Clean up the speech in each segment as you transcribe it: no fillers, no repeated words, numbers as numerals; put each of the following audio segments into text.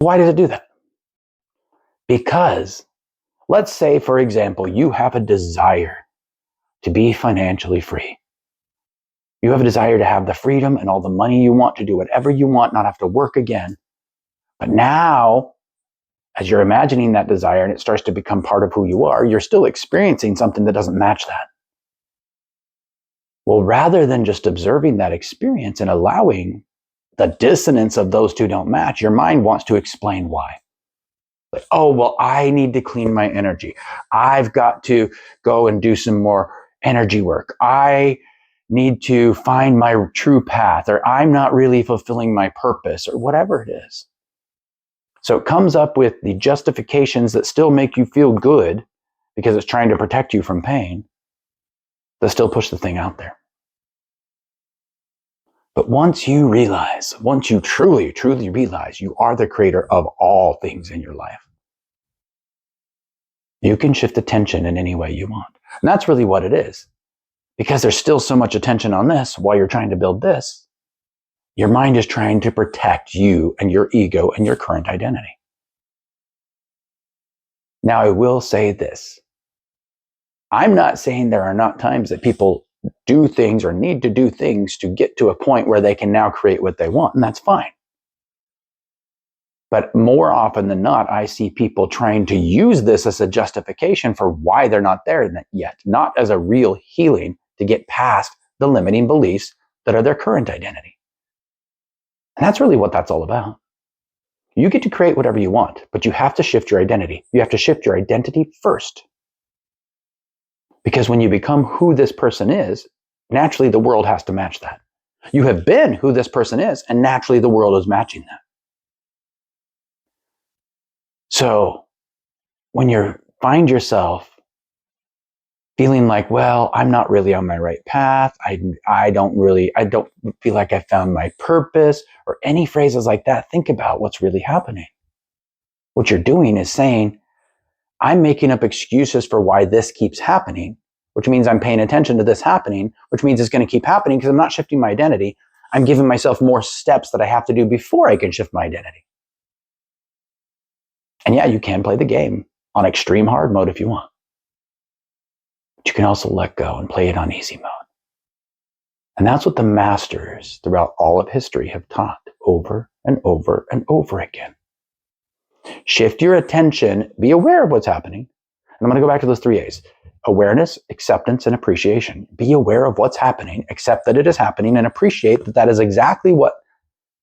Why does it do that? Because let's say, for example, you have a desire to be financially free. You have a desire to have the freedom and all the money you want to do whatever you want, not have to work again. But now, as you're imagining that desire and it starts to become part of who you are, you're still experiencing something that doesn't match that. Well, rather than just observing that experience and allowing the dissonance of those two don't match, your mind wants to explain why. Like, oh, well, I need to clean my energy. I've got to go and do some more energy work. I need to find my true path, or I'm not really fulfilling my purpose, or whatever it is. So it comes up with the justifications that still make you feel good because it's trying to protect you from pain, that still push the thing out there. But once you truly, truly realize you are the creator of all things in your life, you can shift attention in any way you want. And that's really what it is. Because there's still so much attention on this while you're trying to build this, your mind is trying to protect you and your ego and your current identity. Now, I will say this. I'm not saying there are not times that people do things or need to do things to get to a point where they can now create what they want, and that's fine. But more often than not, I see people trying to use this as a justification for why they're not there yet, not as a real healing to get past the limiting beliefs that are their current identity. And that's really what that's all about. You get to create whatever you want, but you have to shift your identity. You have to shift your identity first. Because when you become who this person is, naturally the world has to match that. You have been who this person is, and naturally the world is matching that. So when you find yourself feeling like, well, I'm not really on my right path, I don't feel like I found my purpose, or any phrases like that, think about what's really happening. What you're doing is saying, I'm making up excuses for why this keeps happening, which means I'm paying attention to this happening, which means it's going to keep happening because I'm not shifting my identity. I'm giving myself more steps that I have to do before I can shift my identity. And yeah, you can play the game on extreme hard mode if you want. But you can also let go and play it on easy mode. And that's what the masters throughout all of history have taught over and over and over again. Shift your attention, be aware of what's happening. And I'm going to go back to those 3 A's. Awareness, acceptance, and appreciation. Be aware of what's happening, accept that it is happening, and appreciate that that is exactly what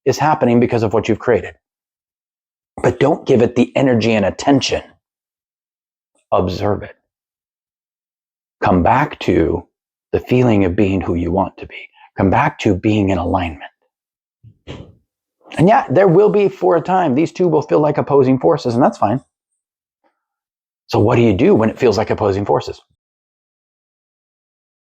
is happening because of what you've created. But don't give it the energy and attention. Observe it. Come back to the feeling of being who you want to be. Come back to being in alignment. And yeah, there will be, for a time, these two will feel like opposing forces, and that's fine. So what do you do when it feels like opposing forces?